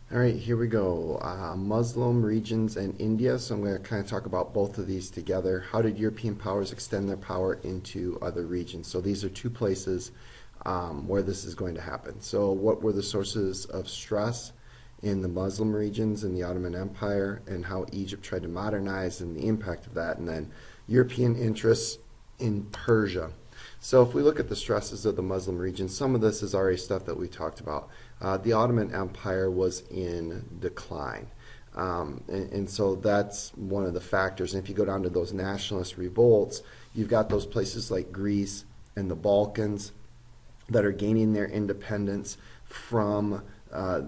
All right, here we go. Muslim regions and India. So I'm going to kind of talk about both of these together. How did European powers extend their power into other regions? So these are two places where this is going to happen. So what were the sources of stress in the Muslim regions in the Ottoman Empire, and how Egypt tried to modernize and the impact of that, and then European interests in Persia. So if we look at the stresses of the Muslim region, some of this is already stuff that we talked about. The Ottoman Empire was in decline. And so that's one of the factors. And if you go down to those nationalist revolts, you've got those places like Greece and the Balkans that are gaining their independence from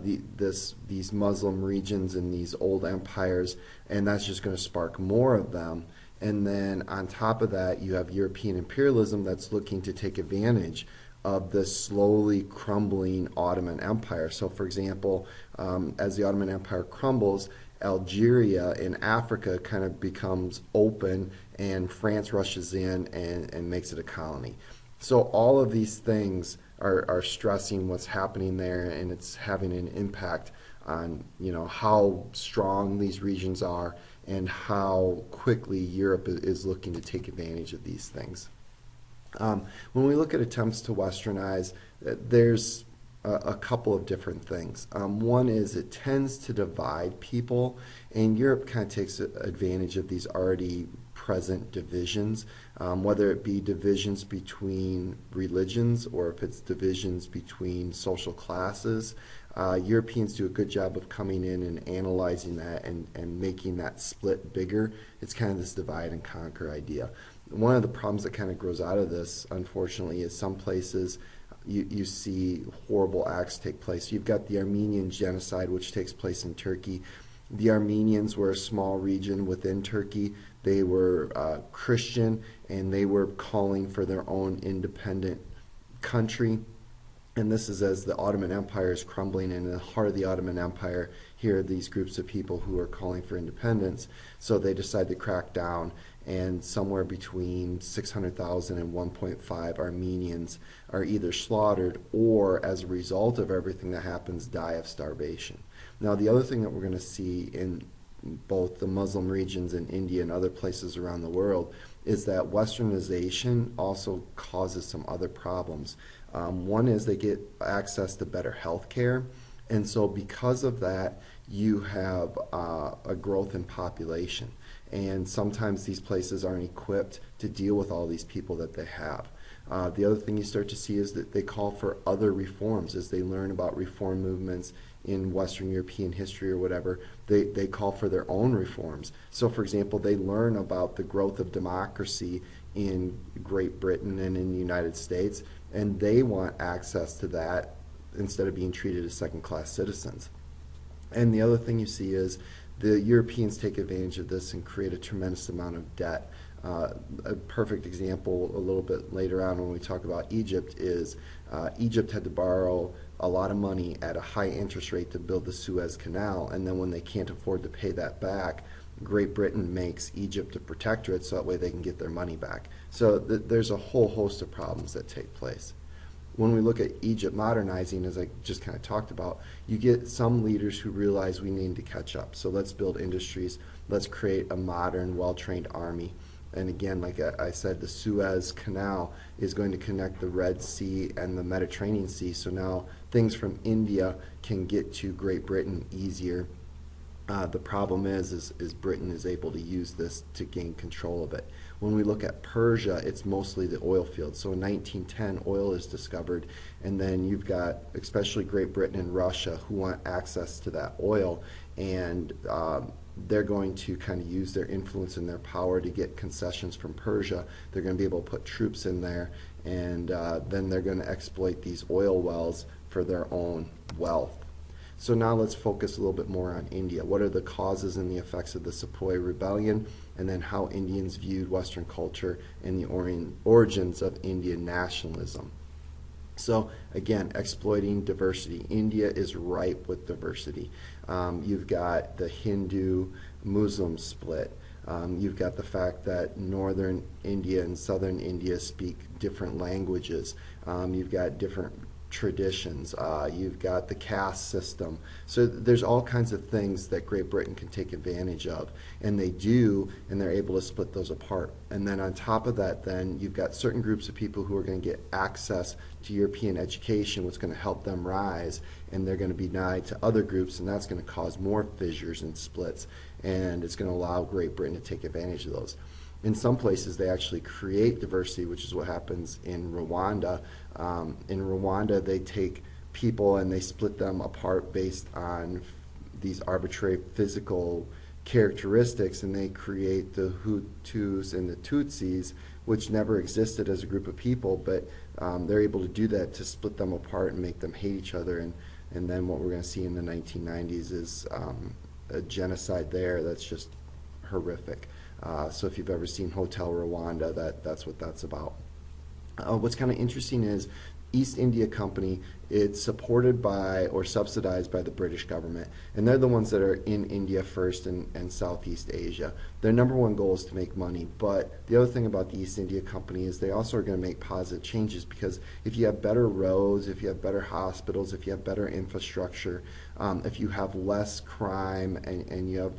these Muslim regions and these old empires, and that's just going to spark more of them. And then on top of that, you have European imperialism that's looking to take advantage of the slowly crumbling Ottoman Empire. So, for example, as the Ottoman Empire crumbles, Algeria in Africa kind of becomes open, and France rushes in and makes it a colony. So all of these things are stressing what's happening there, and it's having an impact on how strong these regions are and how quickly Europe is looking to take advantage of these things. When we look at attempts to westernize, there's a couple of different things. One is it tends to divide people, and Europe kind of takes advantage of these already present divisions, whether it be divisions between religions or if it's divisions between social classes. Europeans do a good job of coming in and analyzing that and making that split bigger. It's kind of this divide and conquer idea. One of the problems that kind of grows out of this, unfortunately, is some places you see horrible acts take place. You've got the Armenian genocide, which takes place in Turkey. The Armenians were a small region within Turkey. They were Christian, and they were calling for their own independent country. And this is as the Ottoman Empire is crumbling, and in the heart of the Ottoman Empire, here are these groups of people who are calling for independence. So they decide to crack down, and somewhere between 600,000 and 1.5 Armenians are either slaughtered or, as a result of everything that happens, die of starvation. Now, the other thing that we're going to see in both the Muslim regions in India and other places around the world is that westernization also causes some other problems. One is they get access to better health care, and so because of that, you have a growth in population. And sometimes these places aren't equipped to deal with all these people that they have. The other thing you start to see is that they call for other reforms as they learn about reform movements in Western European history or whatever. They call for their own reforms. So, for example, they learn about the growth of democracy in Great Britain and in the United States, and they want access to that instead of being treated as second-class citizens. And the other thing you see is the Europeans take advantage of this and create a tremendous amount of debt. A perfect example a little bit later on when we talk about Egypt is Egypt had to borrow a lot of money at a high interest rate to build the Suez Canal, and then when they can't afford to pay that back, Great Britain makes Egypt a protectorate so that way they can get their money back. So there's a whole host of problems that take place. When we look at Egypt modernizing, as I just kind of talked about, you get some leaders who realize we need to catch up. So let's build industries. Let's create a modern, well-trained army. And again, like I said, the Suez Canal is going to connect the Red Sea and the Mediterranean Sea. So now things from India can get to Great Britain easier. The problem is Britain is able to use this to gain control of it. When we look at Persia, it's mostly the oil fields. So in 1910, oil is discovered, and then you've got especially Great Britain and Russia who want access to that oil, and they're going to kind of use their influence and their power to get concessions from Persia. They're going to be able to put troops in there, and then they're going to exploit these oil wells for their own wealth. So now let's focus a little bit more on India. What are the causes and the effects of the Sepoy Rebellion, and then how Indians viewed Western culture and the origins of Indian nationalism. So again, exploiting diversity. India is ripe with diversity. You've got the Hindu-Muslim split. You've got the fact that northern India and southern India speak different languages. You've got different traditions. You've got the caste system. So there's all kinds of things that Great Britain can take advantage of, and they do, and they're able to split those apart. And then on top of that, then you've got certain groups of people who are going to get access to European education, what's going to help them rise, and they're going to be denied to other groups, and that's going to cause more fissures and splits, and it's going to allow Great Britain to take advantage of those. In some places, they actually create diversity, which is what happens in Rwanda. In Rwanda, they take people and they split them apart based on these arbitrary physical characteristics, and they create the Hutus and the Tutsis, which never existed as a group of people, but they're able to do that to split them apart and make them hate each other. And then what we're going to see in the 1990s is a genocide there that's just horrific. So if you've ever seen Hotel Rwanda, that's what that's about. What's kind of interesting is East India Company, it's supported by or subsidized by the British government, and they're the ones that are in India first and Southeast Asia. Their number one goal is to make money, but the other thing about the East India Company is they also are going to make positive changes, because if you have better roads, if you have better hospitals, if you have better infrastructure, if you have less crime and you have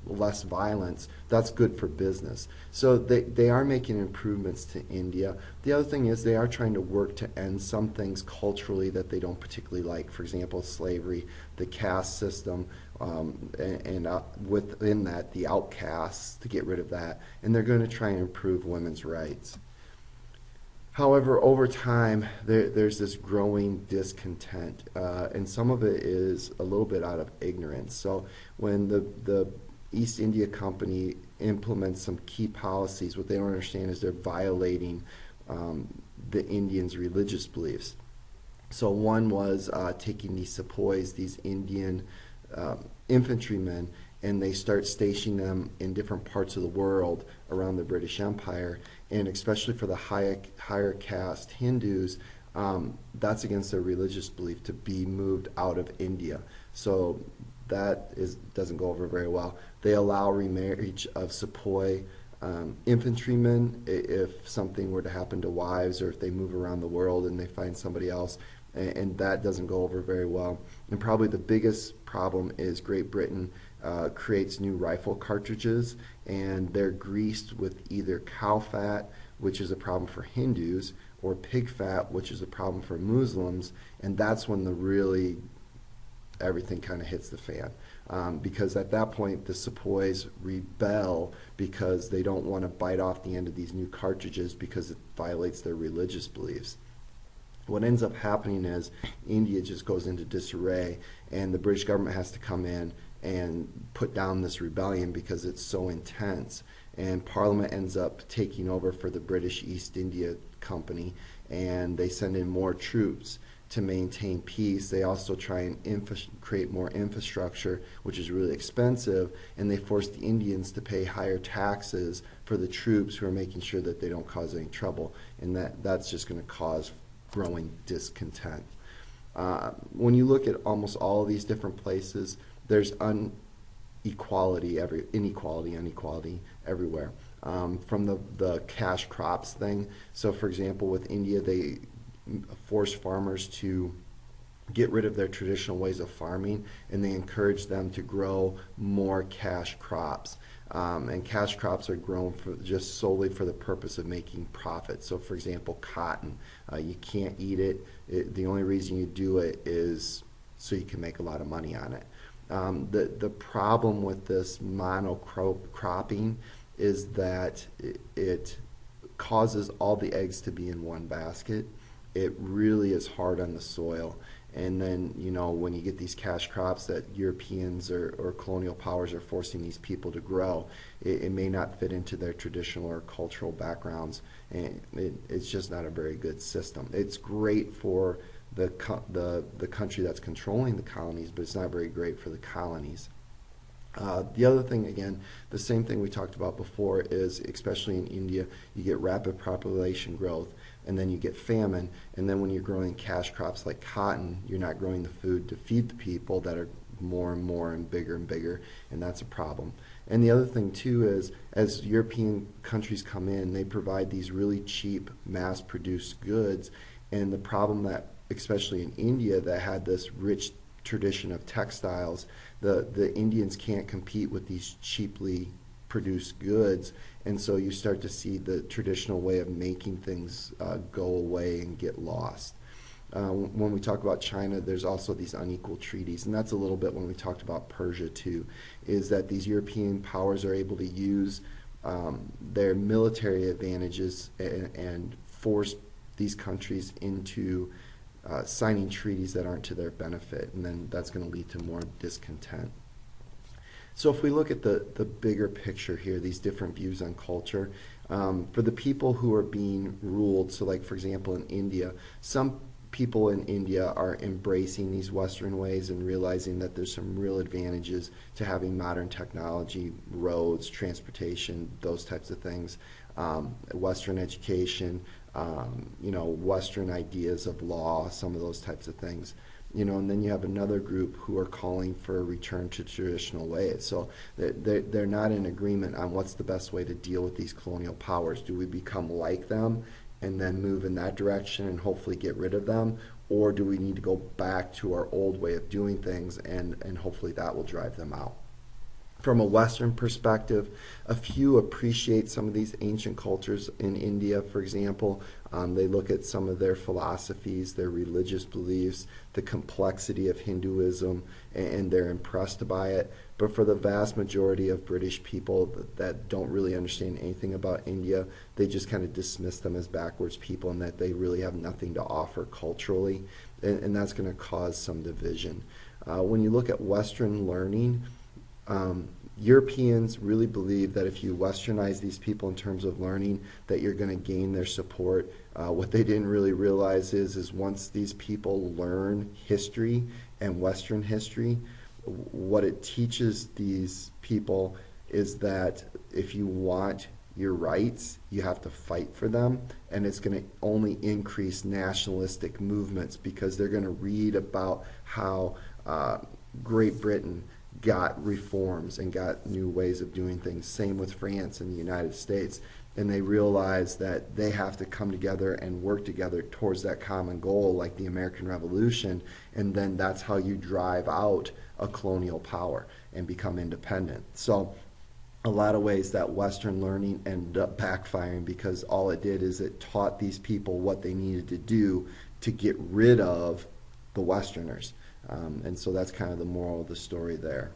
less violence, that's good for business. So they are making improvements to India. The other thing is they are trying to work to end some things culturally that they don't particularly like. For example, slavery, the caste system, and within that, the outcasts, to get rid of that. And they're going to try and improve women's rights. However, over time, there's this growing discontent, and some of it is a little bit out of ignorance. So when the East India Company implements some key policies, what they don't understand is they're violating the Indians' religious beliefs. So one was taking these sepoys, these Indian infantrymen, and they start stationing them in different parts of the world around the British Empire, and especially for the higher caste Hindus, that's against their religious belief to be moved out of India. So that doesn't go over very well. They allow remarriage of sepoy infantrymen if something were to happen to wives, or if they move around the world and they find somebody else, and that doesn't go over very well. And probably the biggest problem is Great Britain creates new rifle cartridges, and they're greased with either cow fat, which is a problem for Hindus, or pig fat, which is a problem for Muslims, and that's when everything kind of hits the fan. Because at that point, the sepoys rebel because they don't want to bite off the end of these new cartridges because it violates their religious beliefs. What ends up happening is India just goes into disarray, and the British government has to come in and put down this rebellion because it's so intense. And Parliament ends up taking over for the British East India Company, and they send in more troops to maintain peace. They also try and create more infrastructure, which is really expensive, and they force the Indians to pay higher taxes for the troops who are making sure that they don't cause any trouble, and that's just going to cause growing discontent. When you look at almost all of these different places, there's inequality everywhere. From the cash crops thing. So for example, with India, they force farmers to get rid of their traditional ways of farming, and they encourage them to grow more cash crops. And cash crops are grown just solely for the purpose of making profit. So for example, cotton, you can't eat it. The only reason you do it is so you can make a lot of money on it. The problem with this monocropping is that it causes all the eggs to be in one basket. It really is hard on the soil. And then, when you get these cash crops that Europeans or colonial powers are forcing these people to grow, it may not fit into their traditional or cultural backgrounds, and it's just not a very good system. It's great for the country that's controlling the colonies, but it's not very great for the colonies. The other thing, again, the same thing we talked about before is, especially in India, you get rapid population growth, and then you get famine, and then when you're growing cash crops like cotton, you're not growing the food to feed the people that are more and more and bigger, and that's a problem. And the other thing too is, as European countries come in, they provide these really cheap mass-produced goods, and the problem that especially in India, that had this rich tradition of textiles, the Indians can't compete with these cheaply produced goods, and so you start to see the traditional way of making things go away and get lost. When we talk about China, there's also these unequal treaties, and that's a little bit when we talked about Persia too, is that these European powers are able to use their military advantages and force these countries into signing treaties that aren't to their benefit, and then that's going to lead to more discontent. So if we look at the bigger picture here, these different views on culture, for the people who are being ruled, so like for example in India, some people in India are embracing these Western ways and realizing that there's some real advantages to having modern technology, roads, transportation, those types of things, Western education, Western ideas of law, some of those types of things. And then you have another group who are calling for a return to traditional ways. So they're not in agreement on what's the best way to deal with these colonial powers. Do we become like them and then move in that direction and hopefully get rid of them? Or do we need to go back to our old way of doing things and hopefully that will drive them out? From a Western perspective, a few appreciate some of these ancient cultures in India, for example. They look at some of their philosophies, their religious beliefs, the complexity of Hinduism, and they're impressed by it. But for the vast majority of British people that don't really understand anything about India, they just kind of dismiss them as backwards people and that they really have nothing to offer culturally. And that's going to cause some division. When you look at Western learning, Europeans really believe that if you westernize these people in terms of learning, that you're going to gain their support. What they didn't really realize is once these people learn history and Western history, what it teaches these people is that if you want your rights, you have to fight for them, and it's going to only increase nationalistic movements because they're going to read about how Great Britain got reforms and got new ways of doing things. Same with France and the United States. And they realize that they have to come together and work together towards that common goal, like the American Revolution, and then that's how you drive out a colonial power and become independent. So a lot of ways that Western learning ended up backfiring because all it did is it taught these people what they needed to do to get rid of the Westerners. And so that's kind of the moral of the story there.